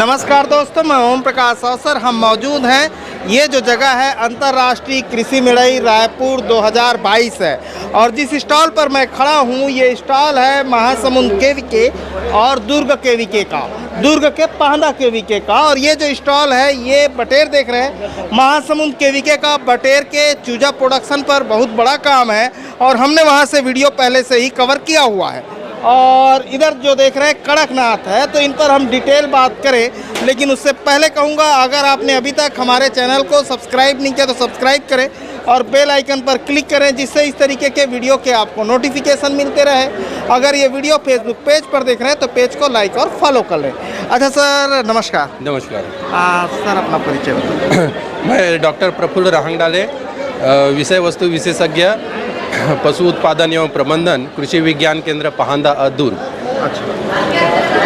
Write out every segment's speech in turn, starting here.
नमस्कार दोस्तों, मैं ओम प्रकाश अवसर। हम मौजूद हैं, ये जो जगह है अंतर्राष्ट्रीय कृषि मेला रायपुर 2022 है और जिस स्टॉल पर मैं खड़ा हूँ ये स्टॉल है महासमुंद केवीके और दुर्ग केवीके का, दुर्ग के पाहंदा केवीके का। और ये जो स्टॉल है ये बटेर देख रहे हैं, महासमुंद केवीके का बटेर के चूजा प्रोडक्शन पर बहुत बड़ा काम है और हमने वहाँ से वीडियो पहले से ही कवर किया हुआ है। और इधर जो देख रहे हैं कड़कनाथ है, तो इन पर हम डिटेल बात करें, लेकिन उससे पहले कहूँगा अगर आपने अभी तक हमारे चैनल को सब्सक्राइब नहीं किया तो सब्सक्राइब करें और बेल आइकन पर क्लिक करें, जिससे इस तरीके के वीडियो के आपको नोटिफिकेशन मिलते रहे। अगर ये वीडियो फेसबुक पेज पर देख रहे हैं तो पेज को लाइक और फॉलो कर लें। अच्छा सर, नमस्कार। नमस्कार सर, अपना परिचय बताएं। मैं डॉक्टर प्रफुल्ल राहंगडाले, विषय वस्तु विशेषज्ञ, पशु उत्पादन एवं प्रबंधन, कृषि विज्ञान केंद्र पाहंदा दुर्ग। अच्छा,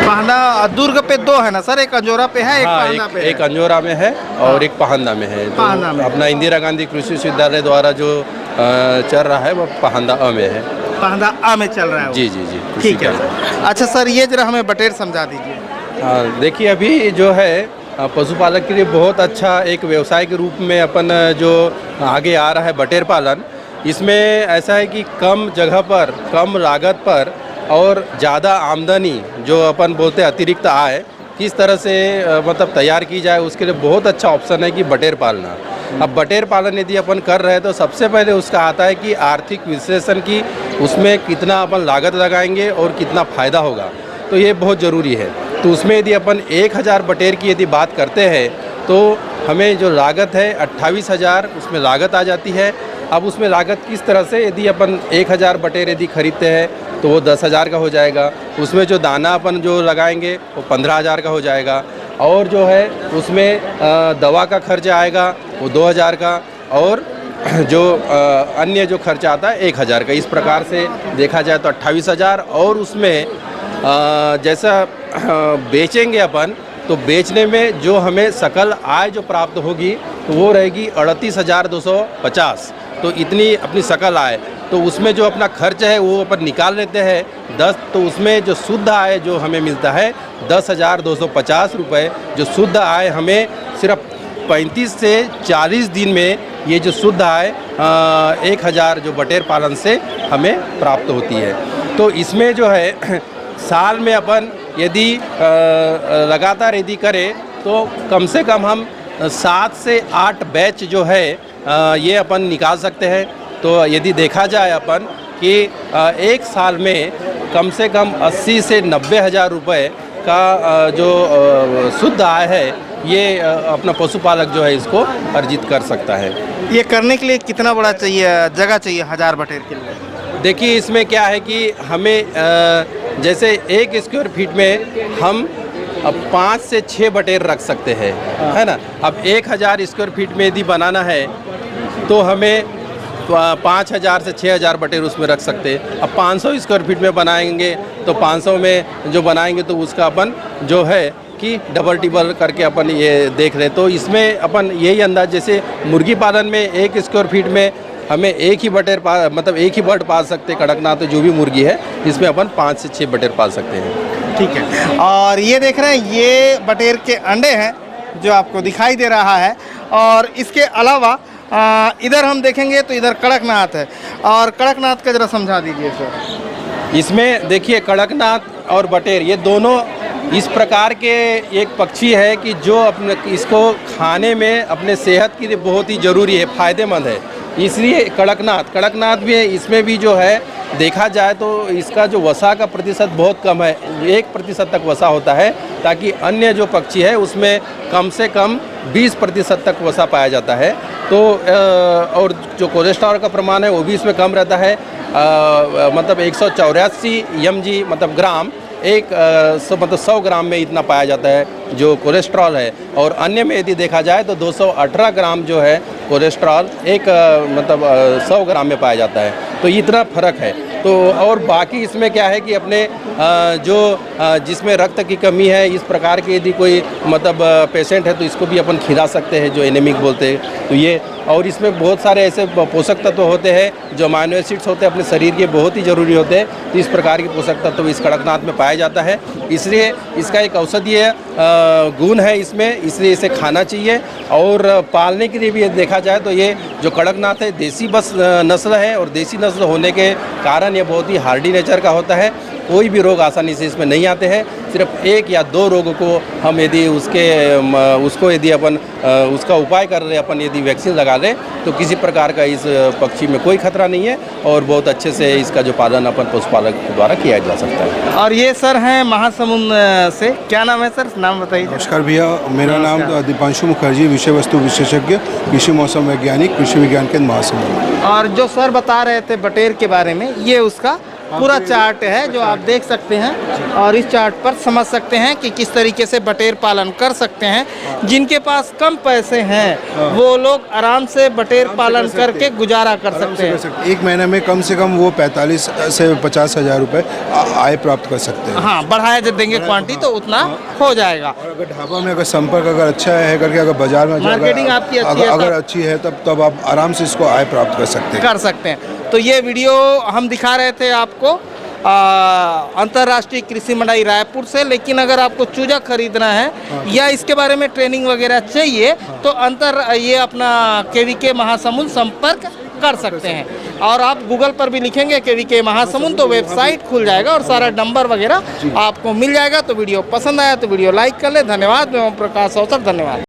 पाहंदा दुर्ग पे दो है ना सर? एक अंजोरा पे है, एक पाहंदा पे है। एक अंजोरा में है और एक पाहंदा में है। पाहंदा में अपना इंदिरा गांधी कृषि विश्वविद्यालय द्वारा जो चल रहा है वो पाहंदा में है। पाहंदा में चल रहा है वो। जी जी जी, ठीक है। अच्छा सर, ये जरा हमें बटेर समझा दीजिए। देखिए, अभी जो है पशुपालक के लिए बहुत अच्छा एक व्यवसाय के रूप में अपन जो आगे आ रहा है बटेर पालन। इसमें ऐसा है कि कम जगह पर, कम लागत पर और ज़्यादा आमदनी, जो अपन बोलते हैं अतिरिक्त आय, किस तरह से मतलब तैयार की जाए, उसके लिए बहुत अच्छा ऑप्शन है कि बटेर पालना। अब बटेर पालन यदि अपन कर रहे हैं तो सबसे पहले उसका आता है कि आर्थिक विश्लेषण की, उसमें कितना अपन लागत लगाएंगे और कितना फ़ायदा होगा, तो ये बहुत ज़रूरी है। तो उसमें यदि अपन 1000 बटेर की यदि बात करते हैं तो हमें जो लागत है 28,000 उसमें लागत आ जाती है। अब उसमें लागत किस तरह से, यदि अपन 1000 बटेर यदि खरीदते हैं तो वो 10,000 का हो जाएगा। उसमें जो दाना अपन जो लगाएंगे वो 15,000 का हो जाएगा और जो है उसमें दवा का खर्च आएगा वो 2,000 का और जो अन्य जो खर्चा आता है 1,000 का। इस प्रकार से देखा जाए तो 28,000 और उसमें जैसा बेचेंगे अपन तो बेचने में जो हमें सकल आय जो प्राप्त होगी तो वो रहेगी 38,250। तो इतनी अपनी सकल आय, तो उसमें जो अपना खर्च है वो अपन निकाल लेते हैं 10, तो उसमें जो शुद्ध आय जो हमें मिलता है 10,250 रुपये। जो शुद्ध आय हमें सिर्फ 35 से 40 दिन में ये जो शुद्ध आय 1,000 जो बटेर पालन से हमें प्राप्त होती है। तो इसमें जो है साल में अपन यदि लगातार यदि करें तो कम से कम हम 7 से 8 बैच जो है ये अपन निकाल सकते हैं। तो यदि देखा जाए अपन कि एक साल में कम से कम 80 से 90 हज़ार रुपये का जो शुद्ध आय है ये अपना पशुपालक जो है इसको अर्जित कर सकता है। ये करने के लिए कितना बड़ा चाहिए, जगह चाहिए 1000 बटेर के लिए? देखिए, इसमें क्या है कि हमें जैसे 1 स्क्वायर फीट में हम 5 से 6 बटेर रख सकते हैं, है ना। अब 1000 स्क्वायर फीट में यदि बनाना है तो हमें 5,000 से 6,000 बटेर उसमें रख सकते हैं। अब 500 स्क्वायर फीट में बनाएंगे तो 500 में जो बनाएंगे तो उसका अपन जो है कि डबल टिबल करके अपन ये देख रहे। तो इसमें अपन यही अंदाज, जैसे मुर्गी पालन में 1 स्क्वायर फीट में हमें एक ही बटेर मतलब एक ही बर्ड पाल सकते हैं, कड़कनाथ जो भी मुर्गी है, इसमें अपन 5 से 6 बटेर पाल सकते हैं। ठीक है। और ये देख रहे हैं ये बटेर के अंडे हैं जो आपको दिखाई दे रहा है। और इसके अलावा इधर हम देखेंगे तो इधर कड़कनाथ है, और कड़कनाथ का जरा समझा दीजिए सर। इसमें देखिए, कड़कनाथ और बटेर ये दोनों इस प्रकार के एक पक्षी है कि जो अपने इसको खाने में अपने सेहत के लिए बहुत ही ज़रूरी है, फ़ायदेमंद है। इसलिए कड़कनाथ भी है, इसमें भी जो है देखा जाए तो इसका जो वसा का प्रतिशत बहुत कम है, 1% तक वसा होता है, ताकि अन्य जो पक्षी है उसमें कम से कम 20% तक वसा पाया जाता है। तो और जो कोलेस्ट्रॉल का प्रमाण है वो भी इसमें कम रहता है, मतलब 184 mg मतलब ग्राम, मतलब 100 ग्राम में इतना पाया जाता है जो कोलेस्ट्रॉल है। और अन्य में यदि देखा जाए तो 218 ग्राम जो है कोलेस्ट्रॉल मतलब 100 ग्राम में पाया जाता है। तो इतना फ़र्क है। तो और बाकी इसमें क्या है कि अपने जो जिसमें रक्त की कमी है, इस प्रकार के यदि कोई मतलब पेशेंट है तो इसको भी अपन खिला सकते हैं, जो एनीमिक बोलते हैं। तो ये और इसमें बहुत सारे ऐसे पोषक तत्व होते हैं जो अमाइनो एसिड्स होते हैं अपने शरीर के बहुत ही ज़रूरी होते हैं। तो इस प्रकार के पोषक तत्व इस कड़कनाथ में पाया जाता है, इसलिए इसका एक औषधीय गुण है इसमें, इसलिए इसे खाना चाहिए। और पालने के लिए भी देखा जाए तो ये जो कड़कनाथ है देसी बस नस्ल है, और देसी नस्ल होने के कारण ये बहुत ही हार्डी नेचर का होता है। कोई भी रोग आसानी से इसमें नहीं आते हैं। सिर्फ 1 या 2 रोगों को हम यदि उसको यदि अपन उसका उपाय कर रहे अपन यदि वैक्सीन लगा लें तो किसी प्रकार का इस पक्षी में कोई खतरा नहीं है, और बहुत अच्छे से इसका जो पालन अपन पशुपालक के द्वारा किया जा सकता है। और ये सर हैं महासमुंद से, क्या नाम है सर, नाम बताइए। नमस्कार भैया, मेरा नाम दीपांशु मुखर्जी, विषय वस्तु विशेषज्ञ, कृषि मौसम वैज्ञानिक, कृषि विज्ञान केंद्र महासमुंद। और जो सर बता रहे थे बटेर के बारे में, ये उसका पूरा चार्ट है जो आप देख सकते हैं, और इस चार्ट पर समझ सकते हैं कि किस तरीके से बटेर पालन कर सकते हैं। जिनके पास कम पैसे हैं वो लोग आराम से बटेर पालन करके गुजारा कर सकते हैं। एक महीने में कम से कम वो 45 से 50 हज़ार रुपये आय प्राप्त कर सकते हैं। हाँ, बढ़ाया जब देंगे क्वांटिटी तो उतना हो जाएगा। और अगर ढाबा में अगर संपर्क अगर अच्छा है करके, अगर बाजार में मार्केटिंग आपकी अच्छी है, अगर अच्छी है तब आप आराम से इसको आय प्राप्त कर सकते हैं। तो ये वीडियो हम दिखा रहे थे आपको अंतर्राष्ट्रीय कृषि मंडी रायपुर से। लेकिन अगर आपको चूजा खरीदना है या इसके बारे में ट्रेनिंग वगैरह चाहिए तो ये अपना केवीके महासमुंद संपर्क कर सकते हैं। और आप गूगल पर भी लिखेंगे केवीके महासमुंद तो वेबसाइट खुल जाएगा और सारा नंबर वगैरह आपको मिल जाएगा। तो वीडियो पसंद आया तो वीडियो लाइक कर ले। धन्यवाद। मैं ओम प्रकाश अवसर, धन्यवाद।